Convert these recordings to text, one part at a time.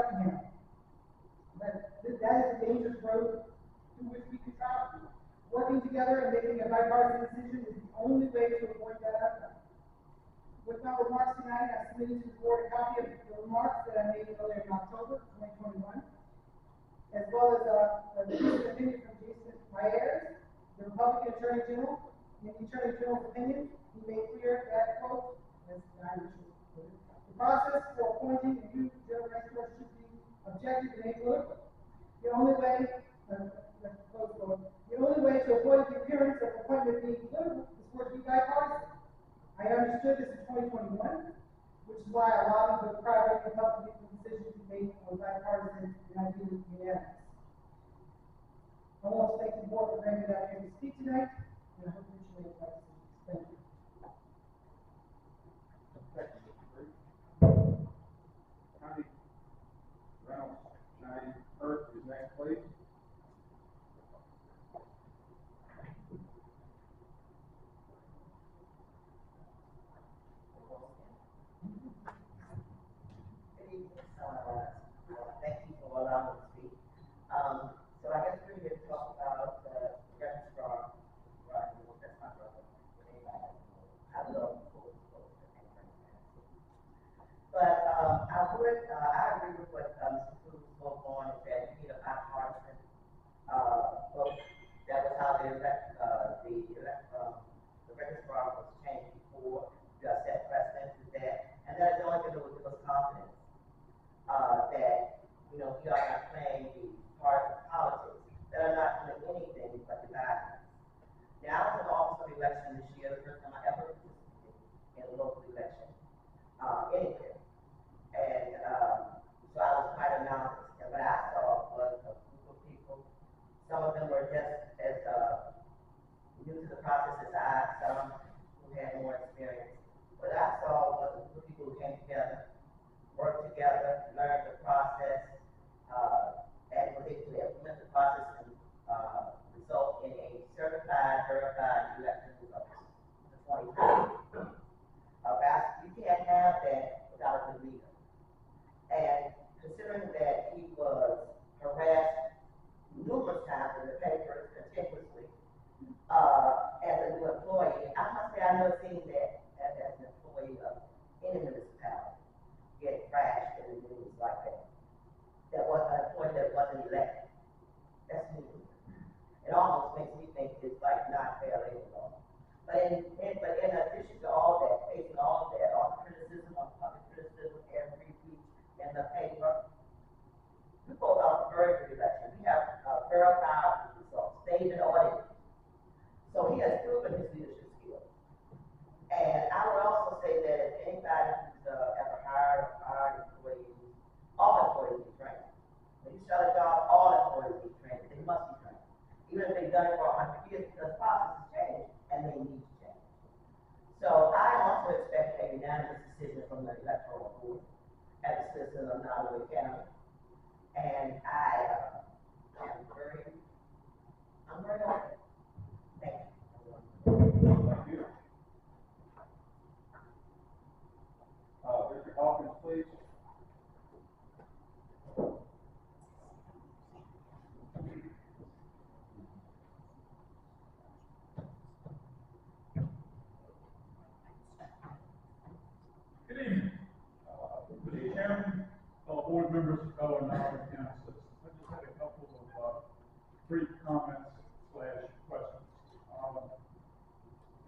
Buckingham. But that is the dangerous road through which we can travel. Working together and making a bipartisan decision is the only way to avoid that outcome. With my remarks tonight, I submitted to the board a copy of the remarks that I made earlier in October 2021, as well as a recent opinion from Jason Myers, the Republican Attorney General. In the Attorney General's opinion, he made clear that, quote, the process for appointing a new general registrar should be objective and apolitical. The only way to avoid the appearance of appointment being political is for it to be bipartisan. I understood this in 2021, which is why I lobbied both private and public decisions to be made on bipartisan and ideally unanimous. I want to thank the board for bringing me out here to speak tonight, and I hope that you make that decision. Thank you. County Reynolds, Johnny Hurt is next, please. Thank you for allowing me to speak. So I guess we're here to talk about the registrar, right? That's my brother. I love full disclosure and transparency. But I agree with what Mr. Cruz spoke on, is that we need a bipartisan vote. That was how the registrar was changed before. You got set precedent with that, and that is the only thing that will give us confidence. That, we are not playing these partisan politics that are not doing anything but dividing. Now, I was in the office of election this year, the first time I ever participated in a local election, anywhere. And so I was quite announced. And what I saw was a group of people. Some of them were just as new to the process as I, some who had more experience. What I saw was a group of people who came together, work together, learn the process, and was able to implement the process and result in a certified, verified election results for 2020. You can't have that without a good leader. And considering that he was harassed numerous times in the papers continuously as a new employee, I must say I've never seen that as an employee of any municipality. Get trashed in the news like that. That was an employee that wasn't elected. That's new. It almost makes me think it's like not fair anymore. But in addition to all that, facing all of that, all the criticism, public criticism every week in the paper, we pulled off a very good election. We have verified results, staged and audited. So he has proven his leadership skills. And I would also say that if anybody who's ever hired employees, all employees be trained. When you start a job, all employees be trained. They must be trained. Even if they've done it for 100 years, because processes change and they need to change. So I also expect a unanimous decision from the Electoral Board as a citizen of Nottaway County. And I'm very happy. Thank you. Thank you. Richard Hawkins, please. Good evening. Mr. Chairman, fellow board members, fellow Nottaway County citizens. I just had a couple of brief comments / questions.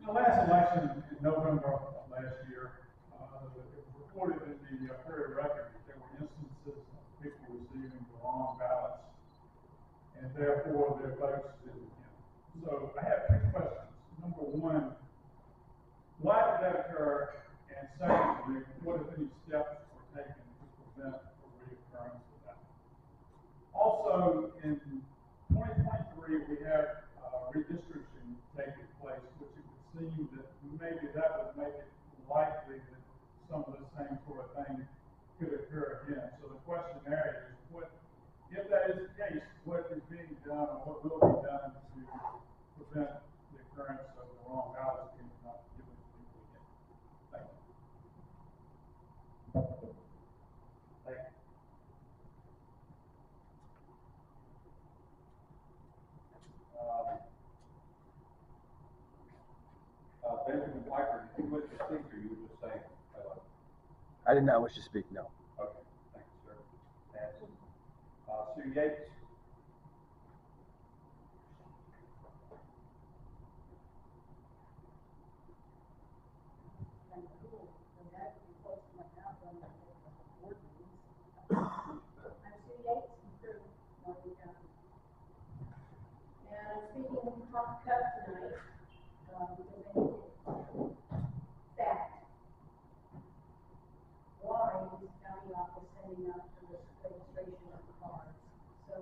In the last election in November of last year, it was reported in the Prairie Record that there were instances of people receiving the wrong ballots, and therefore their votes didn't count. So I have two questions. Number one, why did that occur? And secondly, what if any steps were taken to prevent a reoccurrence of that? Also, in 2023, we have redistricting taking place, which it would seem that maybe that would make it likely that some of the same sort of thing could occur again. So the question there is, what, if that is the case, what is being done or what will be done to prevent the occurrence of the wrong ballots being not given to people again? Thank you. Thank you. You wish to speak, or you would just say hello? I did not wish to speak, no. Okay, thank you, sir. Pass. Sue Yates? I'm Sue Yates from Peru, Morgan County. And I'm speaking off the cuff tonight, because I need fact. Why is the county office sending out for this registration of cars? So,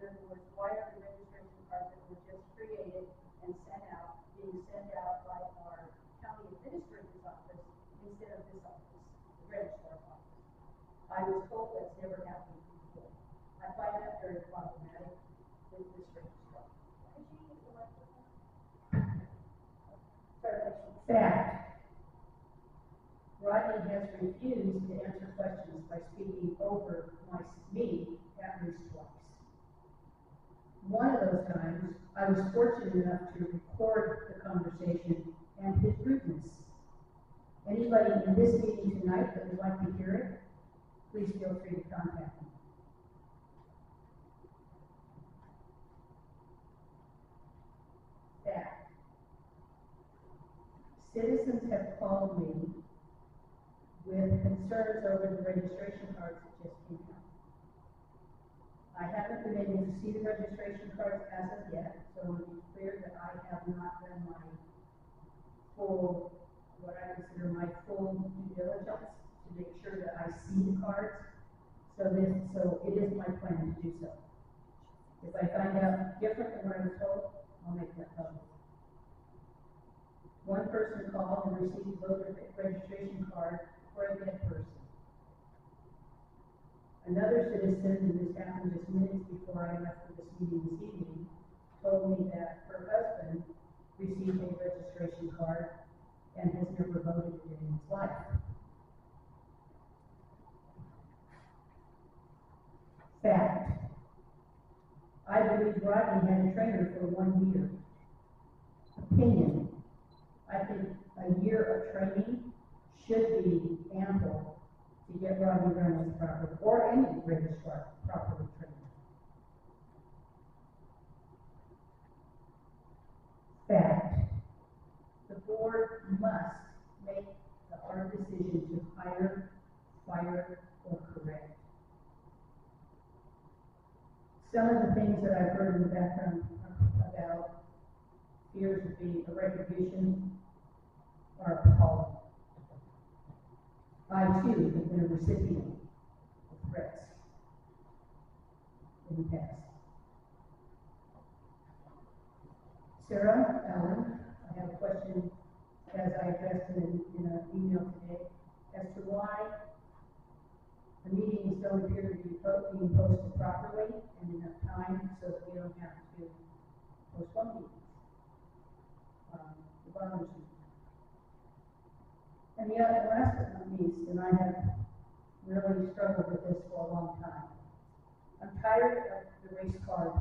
in other words, why are the registration cards that were just created and sent out, being sent out by our county administrator's office instead of this office, the registrar's office? I was told that's never happened before. I find that very problematic with this registrar. Could you use the microphone? Fact. Rodney has refused to answer questions by speaking over me at least twice. One of those times, I was fortunate enough to record the conversation and his rudeness. Anybody in this meeting tonight that would like to hear it, please feel free to contact me. Fact. Citizens have called me with concerns over the registration cards that just came out. I haven't been able to see the registration cards as of yet, so it would be clear that I have not done my full, what I consider my full due diligence to make sure that I see the cards. So it is my plan to do so. If I find out different than what I was told, I'll make that public. One person called and received a voter registration card for a dead person. Another citizen, and this happened just minutes before I left for this meeting this evening, told me that her husband received a registration card and has never voted in his life. Fact. I believe Rodney had a trainer for 1 year. Opinion. I think a year of training should be ample to get Rodney Reynolds properly, or any registrar properly trained. Fact. The board must make the hard decision to hire, fire, or correct. Some of the things that I've heard in the background about fears of being a retribution are appalling. I too have been a recipient of threats in the past. Sarah Allen, I have a question, as I addressed in an email today, as to why the meetings don't appear to be being posted properly and enough time so that we don't have to postpone meetings. It bothers me. And last but not least, and I have really struggled with this for a long time, I'm tired of the race card.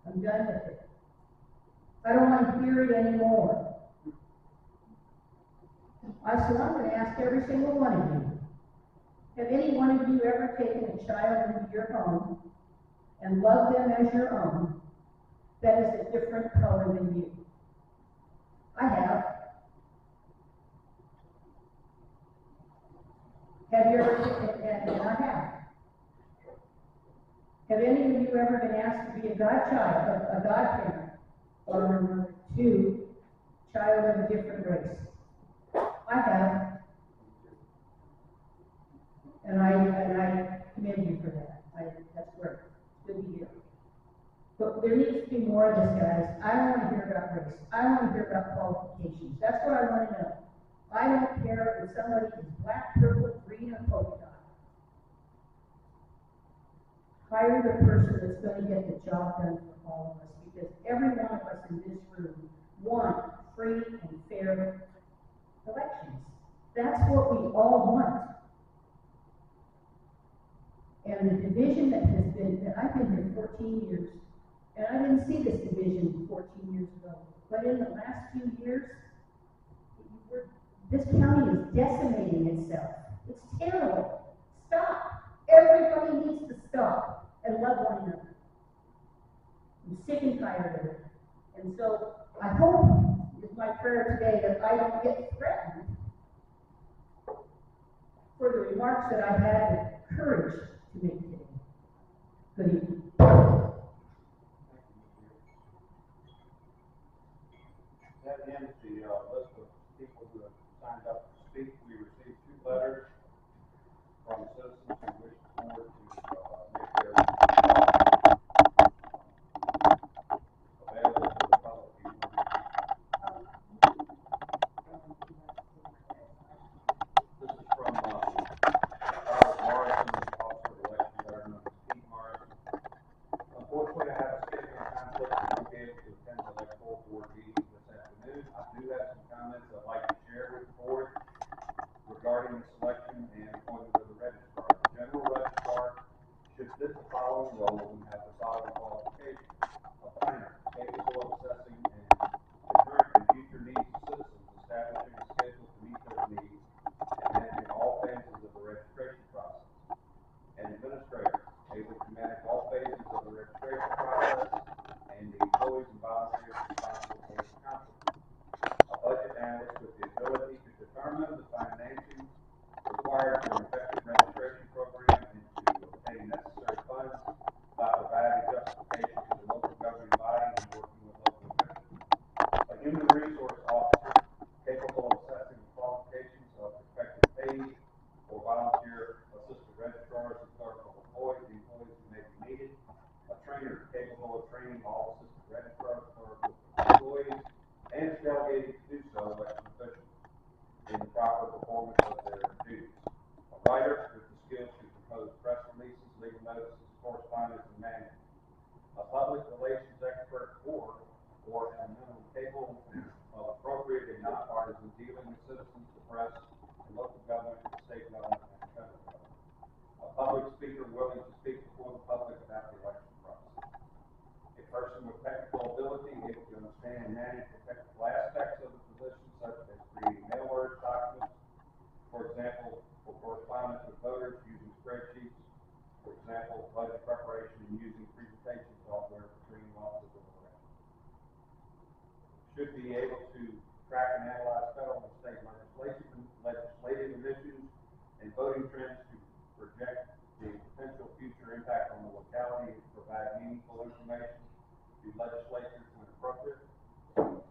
I'm done with it. I don't want to hear it anymore. So I'm going to ask every single one of you, have any one of you ever taken a child into your home and loved them as your own that is a different color than you? I have. Have you ever, and I have. Have any of you ever been asked to be a godchild, a godparent, or to child of a different race? I have. And I commend you for that. That's great. It's good to hear. But there needs to be more of this, guys. I don't want to hear about race. I want to hear about qualifications. That's what I want to know. I don't care if somebody is black, purple, green, or polka dot. Hire the person that's going to get the job done for all of us, because every one of us in this room want free and fair elections. That's what we all want. And the division that has been, and I've been here 14 years, and I didn't see this division 14 years ago, but in the last few years, This county is decimating itself. It's terrible. Stop. Everybody needs to stop and love one another. I'm sick and tired of it. And so I hope, it's my prayer today, that I don't get threatened for the remarks that I had the courage to make today. Good evening. That ends the list of people who have signed up to speak. We received 2 letters from citizens who wish the board to make their available to the public. This is from Robert Morrison, Officer of Election Government, Pete Morrison. Unfortunately, I have a scheduling conflict and won't be able to attend the electoral board meeting this afternoon. I do have some comments I'd like to share with the board regarding the selection and appointment of the registrar. The general registrar should fit the following roles and have the following qualifications: a planner, capable of assessing and the current and future needs of citizens, establishing a schedule to meet those needs, and managing all phases of the registration process. An administrator, able to manage all phases of the registration process and the employees and volunteers responsible for its accomplishment. A budget analyst with the ability to determine the financing required for an effective registration program and to obtain necessary funds by providing justification to the local governing body and working with local officials. A human resource officer, capable of assessing the qualifications of prospective paid or volunteer assistant registrars and clerical employees who may be needed. A trainer, capable of training all assistant registrars, clerical employees, and is delegated to do so election officials in the proper performance of their duties. A writer with the skills to compose press releases, legal notices, correspondence, and management. A public relations expert or at a minimum capable of appropriate and nonpartisan dealing with citizens, the press, and local government, state government, and federal government. A public speaker willing to speak before the public about the election process. A person with technical ability able to understand and manage the technical aspects of the position, such as creating mail order documents, for example, for correspondence with voters using spreadsheets, for example, budget preparation and using presentation software for training officers of election. Should be able to track and analyze federal and state legislative initiatives and voting trends to project the potential future impact on the locality and provide meaningful information to legislators when appropriate.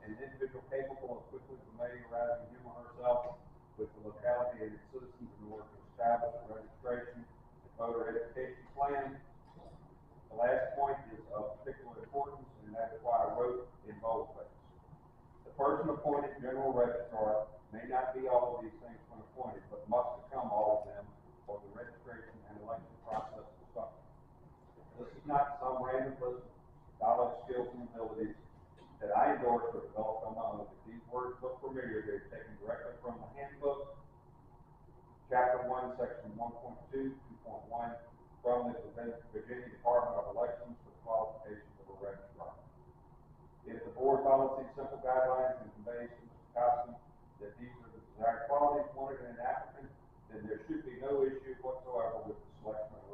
An individual capable of quickly familiarizing him or herself with the locality and its citizens in order to establish a registration and voter education plan. The last point is of particular importance, and that is why I wrote in boldface. The person appointed general registrar may not be all of these things when appointed, but must become all of them for the registration and election process to function. This is not some random list of knowledge, skills, and abilities that I endorse or developed on my own. If these words look familiar, they're taken directly from the handbook, Chapter 1, Section 1.2, 2.1, from the Virginia Department of Elections for the qualifications of a registrar. If the board follows these simple guidelines and conveys to Mr. Costin that these are the desired qualities wanted in an applicant, then there should be no issue whatsoever with the selection of